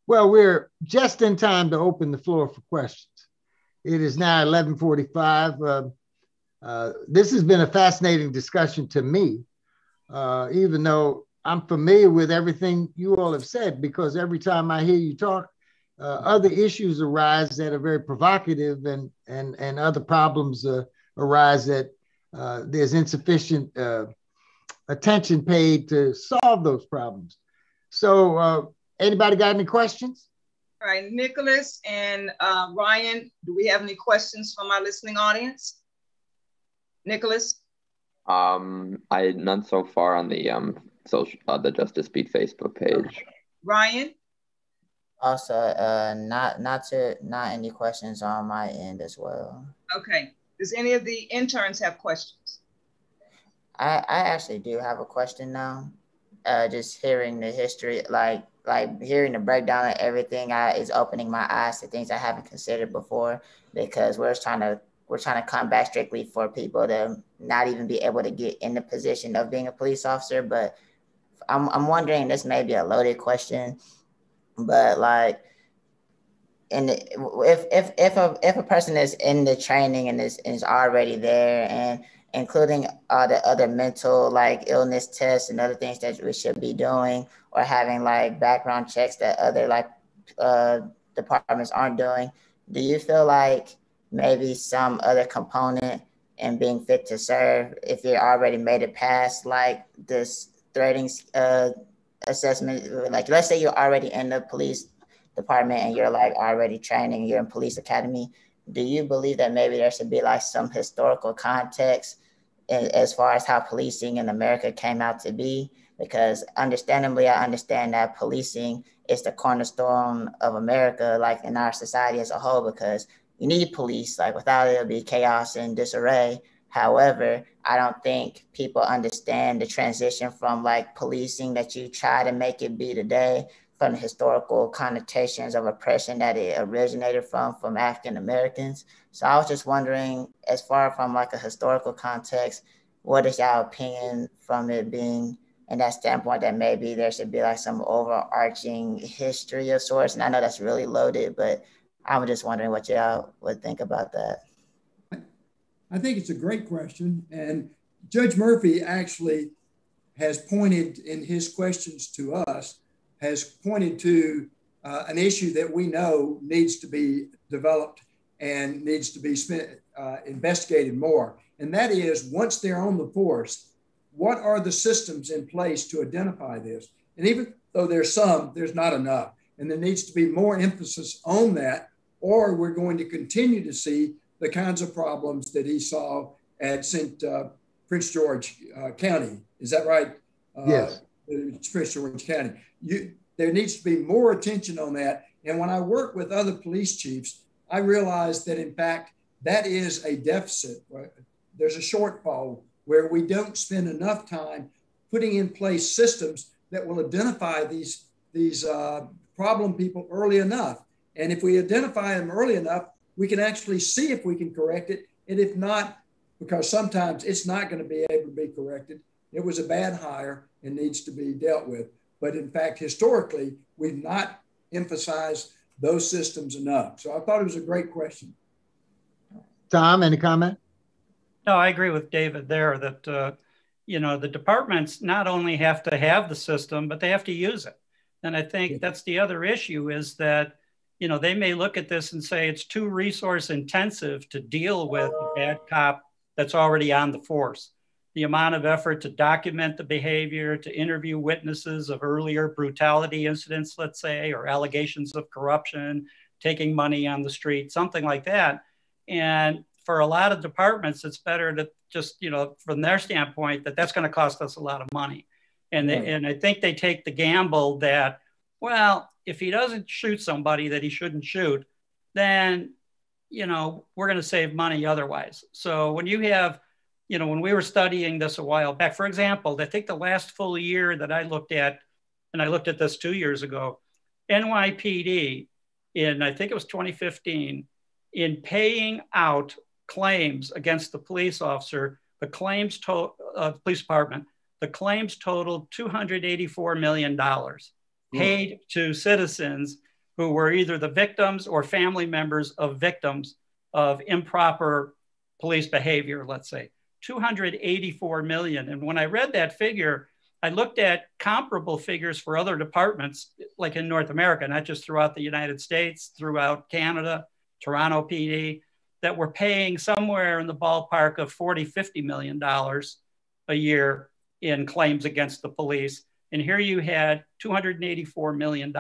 Well, we're just in time to open the floor for questions. It is now 11:45. This has been a fascinating discussion to me, even though I'm familiar with everything you all have said, because every time I hear you talk, other issues arise that are very provocative, and other problems arise that there's insufficient attention paid to solve those problems. So anybody got any questions? All right, Nicholas and Ryan, do we have any questions from our listening audience? Nicholas? None so far on the the Justice Beat Facebook page. Okay. Ryan? Also, not any questions on my end as well. Okay. Does any of the interns have questions? I actually do have a question now. Just hearing the history, like hearing the breakdown of everything, is opening my eyes to things I haven't considered before, because we're trying to come back strictly for people to not even be able to get in the position of being a police officer. But I'm wondering, this may be a loaded question, but like, and if a person is in the training and is already there, and including all the other mental like illness tests and other things that we should be doing, or having like background checks that other like departments aren't doing, do you feel like maybe some other component in being fit to serve, if you already made it past like this threading assessment, like let's say you're already in the police department and you're like already training, you're in police academy, do you believe that maybe there should be like some historical context as far as how policing in America came out to be? Because understandably, I understand that policing is the cornerstone of America, like in our society as a whole, because you need police, like without it, it'll be chaos and disarray. However, I don't think people understand the transition from like policing that you try to make it be today, from the historical connotations of oppression that it originated from African Americans. So I was just wondering, as far from like a historical context, what is your opinion from it being in that standpoint, that maybe there should be like some overarching history of sorts? And I know that's really loaded, but I'm just wondering what y'all would think about that. I think it's a great question. And Judge Murphy actually has pointed in his questions to us, has pointed to an issue that we know needs to be developed and needs to be investigated more. And that is, once they're on the force, what are the systems in place to identify this? And even though there's not enough. And there needs to be more emphasis on that, or we're going to continue to see the kinds of problems that he saw at Prince George County. Is that right? Yes. Prince George County. There needs to be more attention on that. And when I work with other police chiefs, I realize that in fact, that is a deficit. There's a shortfall where we don't spend enough time putting in place systems that will identify these problem people early enough. And if we identify them early enough, we can actually see if we can correct it. And if not, because sometimes it's not going to be able to be corrected. It was a bad hire and needs to be dealt with. But in fact, historically, we've not emphasized those systems enough. So I thought it was a great question. Tom, any comment? No, I agree with David there that, the departments not only have to have the system, but they have to use it. And I think that's the other issue, is that, they may look at this and say it's too resource intensive to deal with a bad cop that's already on the force. The amount of effort to document the behavior, to interview witnesses of earlier brutality incidents, let's say, or allegations of corruption, taking money on the street, something like that. And for a lot of departments, it's better to just, from their standpoint, that's going to cost us a lot of money. And and I think they take the gamble that, well, if he doesn't shoot somebody that he shouldn't shoot, then, we're going to save money otherwise. So when you have, when we were studying this a while back, for example, I think the last full year that I looked at, and I looked at this 2 years ago, NYPD I think it was 2015, in paying out claims against the police officer, the claims police department, the claims totaled $284 million paid to citizens who were either the victims or family members of victims of improper police behavior, let's say. 284 million. And when I read that figure, I looked at comparable figures for other departments, like in North America, not just throughout the United States, throughout Canada, Toronto PD, that were paying somewhere in the ballpark of $40–50 million a year in claims against the police. And here you had $284 million.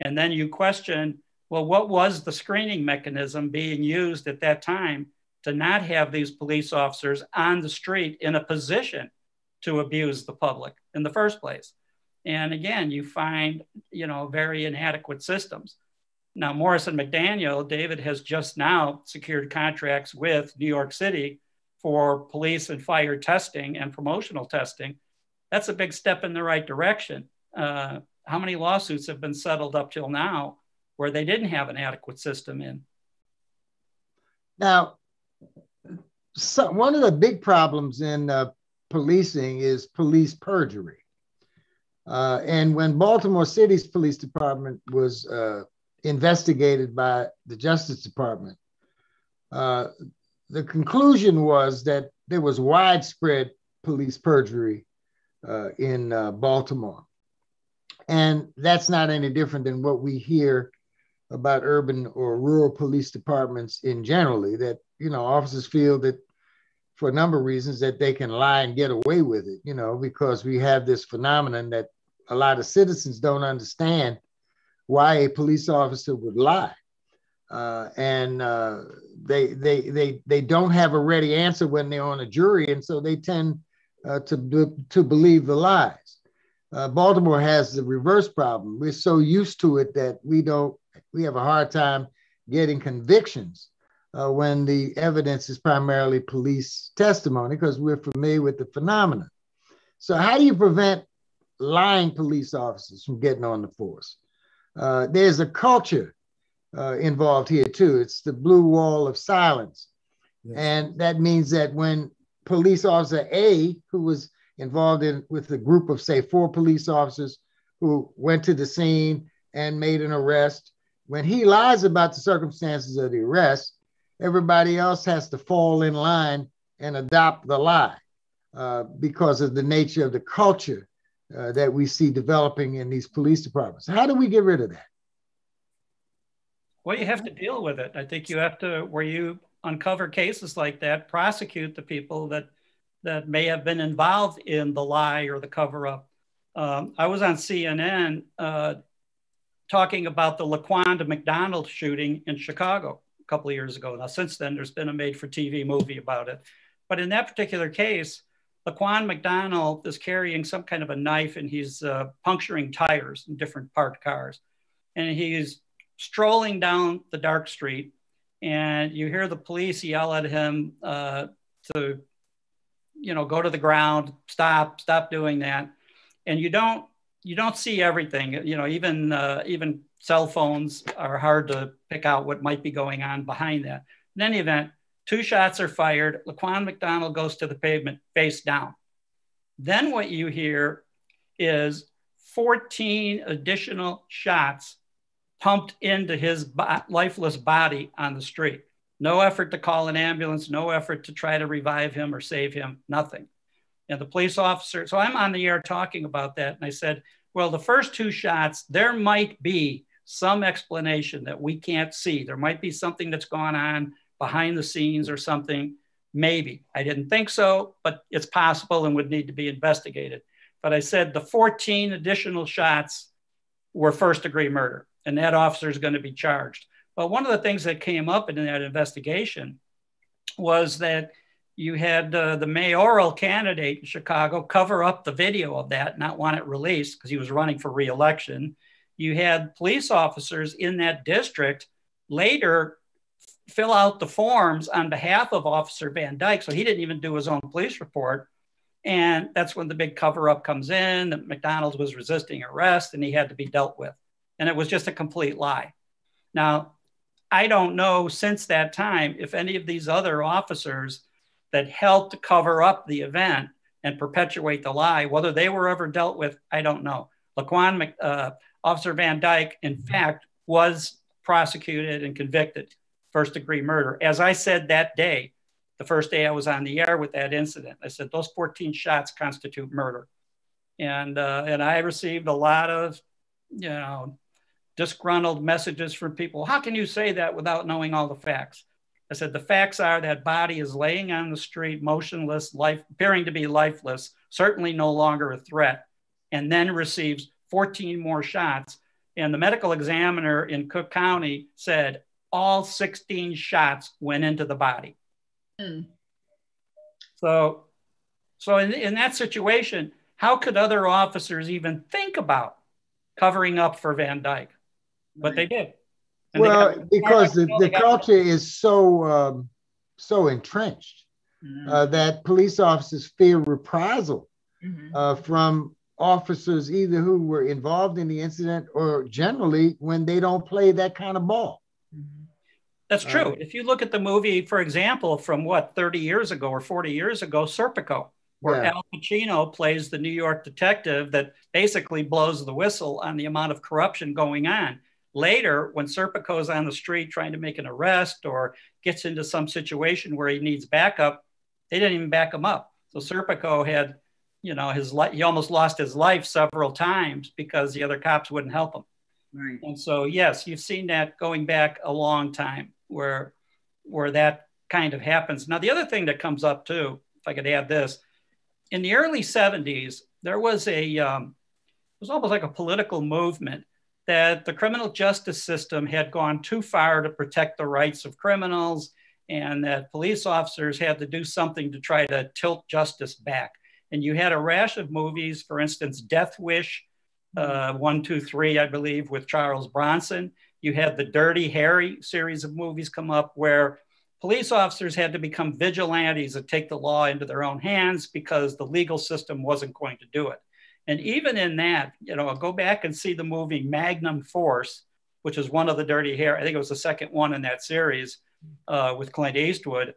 And then you question, well, what was the screening mechanism being used at that time to not have these police officers on the street in a position to abuse the public in the first place? And again, you find, very inadequate systems. Now, Morrison McDaniel, David has just now secured contracts with New York City for police and fire testing and promotional testing. That's a big step in the right direction. How many lawsuits have been settled up till now where they didn't have an adequate system in? Now, one of the big problems in policing is police perjury. And when Baltimore City's police department was investigated by the Justice Department, the conclusion was that there was widespread police perjury in Baltimore. And that's not any different than what we hear about urban or rural police departments in generally, that, officers feel that for a number of reasons that they can lie and get away with it, because we have this phenomenon that a lot of citizens don't understand why a police officer would lie. And they don't have a ready answer when they're on a jury. And so they tend to believe the lies. Baltimore has the reverse problem. We're so used to it that we have a hard time getting convictions when the evidence is primarily police testimony, because we're familiar with the phenomenon. So how do you prevent lying police officers from getting on the force? There's a culture involved here too. It's the blue wall of silence. Yes. And that means that when police officer A, who was involved with a group of, say, 4 police officers who went to the scene and made an arrest, when he lies about the circumstances of the arrest, everybody else has to fall in line and adopt the lie because of the nature of the culture that we see developing in these police departments. How do we get rid of that? Well, you have to deal with it. I think you have to, where you uncover cases like that, prosecute the people that may have been involved in the lie or the cover-up. I was on CNN talking about the Laquanda McDonald shooting in Chicago a couple of years ago. Now, since then, there's been a made-for-TV movie about it. But in that particular case, Laquan McDonald is carrying some kind of a knife, and he's puncturing tires in different parked cars. And he's strolling down the dark street, and you hear the police yell at him to, go to the ground, stop doing that. And you don't see everything. Even cell phones are hard to pick out what might be going on behind that. In any event, 2 shots are fired. Laquan McDonald goes to the pavement face down. Then what you hear is 14 additional shots pumped into his lifeless body on the street. No effort to call an ambulance, no effort to try to revive him or save him, nothing. And the police officer, so I'm on the air talking about that. And I said, well, the first 2 shots, there might be some explanation that we can't see. There might be something that's gone on behind the scenes or something, maybe. I didn't think so, but it's possible and would need to be investigated. But I said the 14 additional shots were first-degree murder, and that officer is going to be charged. But one of the things that came up in that investigation was that you had the mayoral candidate in Chicago cover up the video of that, not want it released because he was running for re-election. You had police officers in that district later fill out the forms on behalf of Officer Van Dyke. So he didn't even do his own police report. And that's when the big cover-up comes in, that McDonald was resisting arrest and he had to be dealt with. And it was just a complete lie. Now, I don't know since that time if any of these other officers that helped to cover up the event and perpetuate the lie, whether they were ever dealt with, I don't know. Officer Van Dyke, in fact, was prosecuted and convicted first-degree murder. As I said that day, the first day I was on the air with that incident, I said those 14 shots constitute murder, and I received a lot of, disgruntled messages from people. How can you say that without knowing all the facts? I said the facts are that body is laying on the street, motionless, appearing to be lifeless, certainly no longer a threat, and then receives 14 more shots. And the medical examiner in Cook County said all 16 shots went into the body. Mm. So in that situation, how could other officers even think about covering up for Van Dyke? But they did. And because the culture is so entrenched that police officers fear reprisal from officers either who were involved in the incident or generally when they don't play that kind of ball. That's true. If you look at the movie, for example, from 30 years ago or 40 years ago, Serpico, where Al Pacino plays the New York detective that basically blows the whistle on the amount of corruption going on. Later, when Serpico's on the street trying to make an arrest or gets into some situation where he needs backup, they didn't even back him up. So Serpico had, he almost lost his life several times because the other cops wouldn't help him. Right. And so, yes, you've seen that going back a long time where that kind of happens. Now, the other thing that comes up too, if I could add this, in the early 70s, there was it was almost like a political movement that the criminal justice system had gone too far to protect the rights of criminals and that police officers had to do something to try to tilt justice back. And you had a rash of movies, for instance, Death Wish, 1, 2, 3, I believe, with Charles Bronson. You had the Dirty Harry series of movies come up where police officers had to become vigilantes and take the law into their own hands because the legal system wasn't going to do it. And even in that, go back and see the movie Magnum Force, which is one of the Dirty Harry. I think it was the second one in that series with Clint Eastwood,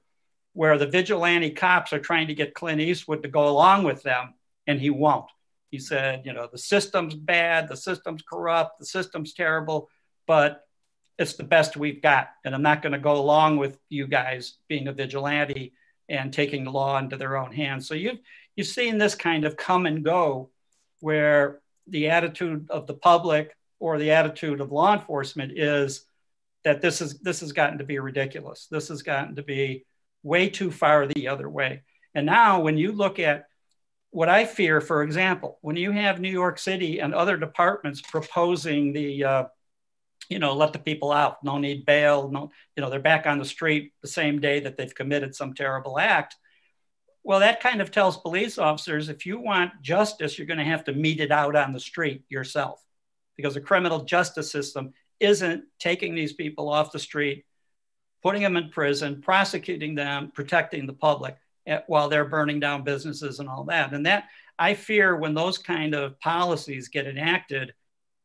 where the vigilante cops are trying to get Clint Eastwood to go along with them, and he won't. He said, the system's bad, the system's corrupt, the system's terrible, but it's the best we've got. And I'm not going to go along with you guys being a vigilante and taking the law into their own hands. So you've seen this kind of come and go where the attitude of the public or the attitude of law enforcement is that this has gotten to be ridiculous. This has gotten to be way too far the other way. And now when you look at what I fear, for example, when you have New York City and other departments proposing the, let the people out, no need bail, no, they're back on the street the same day that they've committed some terrible act. Well, that kind of tells police officers, if you want justice, you're going to have to mete it out on the street yourself, because the criminal justice system isn't taking these people off the street, putting them in prison, prosecuting them, protecting the public while they're burning down businesses and all that. And that, I fear when those kind of policies get enacted,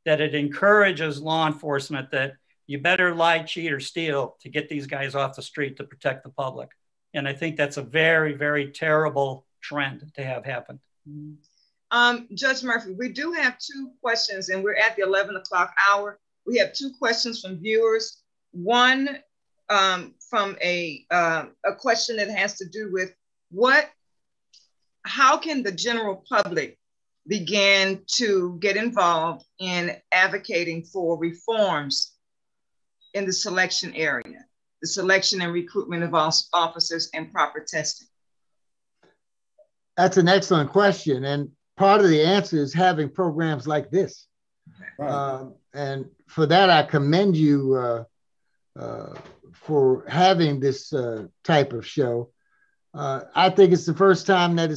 that it encourages law enforcement that you better lie, cheat, or steal to get these guys off the street to protect the public. And I think that's a very, very terrible trend to have happen. Judge Murphy, we do have 2 questions and we're at the 11 o'clock hour. We have 2 questions from viewers. One from a question that has to do with how can the general public begin to get involved in advocating for reforms in the selection area, the selection and recruitment of officers and proper testing? That's an excellent question. And part of the answer is having programs like this. Right. And for that, I commend you for having this type of show. I think it's the first time that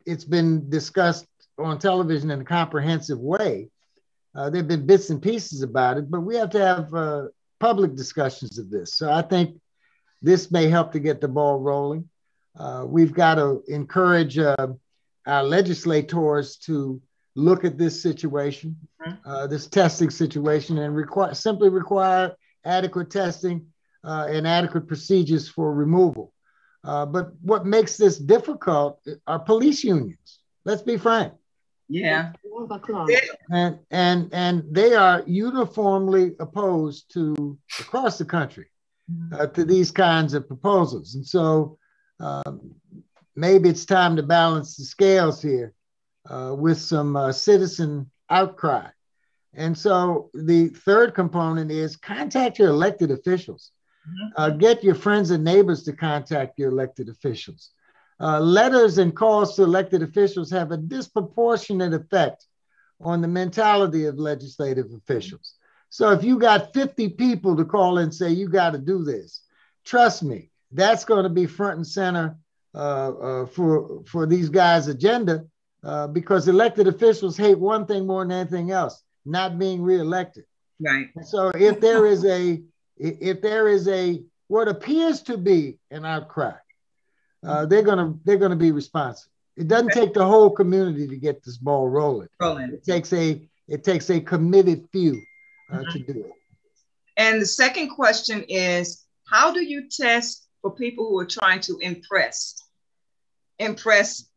it's been discussed on television in a comprehensive way. There have been bits and pieces about it, but we have to have public discussions of this. So I think this may help to get the ball rolling. We've got to encourage our legislators to look at this situation, this testing situation, and simply require adequate testing and adequate procedures for removal. But what makes this difficult are police unions. Let's be frank. Yeah. And they are uniformly opposed to across the country to these kinds of proposals. And so maybe it's time to balance the scales here with some citizen outcry. And so the third component is contact your elected officials. Get your friends and neighbors to contact your elected officials. Letters and calls to elected officials have a disproportionate effect on the mentality of legislative officials. So if you got 50 people to call and say, you got to do this, trust me, that's going to be front and center for these guys' agenda because elected officials hate one thing more than anything else, not being reelected. Right. So if there is a what appears to be an outcry, they're gonna be responsive. It doesn't take the whole community to get this ball rolling. It takes a committed few to do it. And the second question is, how do you test for people who are trying to impress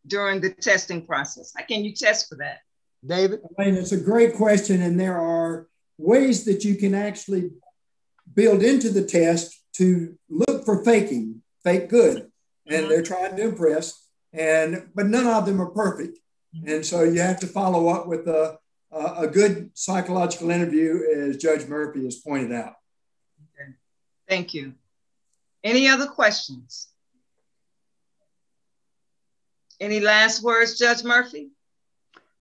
during the testing process? How can you test for that? David? I mean, it's a great question, and there are ways that you can actually build into the test to look for fake good, and they're trying to impress, but none of them are perfect. And so you have to follow up with a good psychological interview, as Judge Murphy has pointed out. Okay. Thank you. Any other questions? Any last words, Judge Murphy?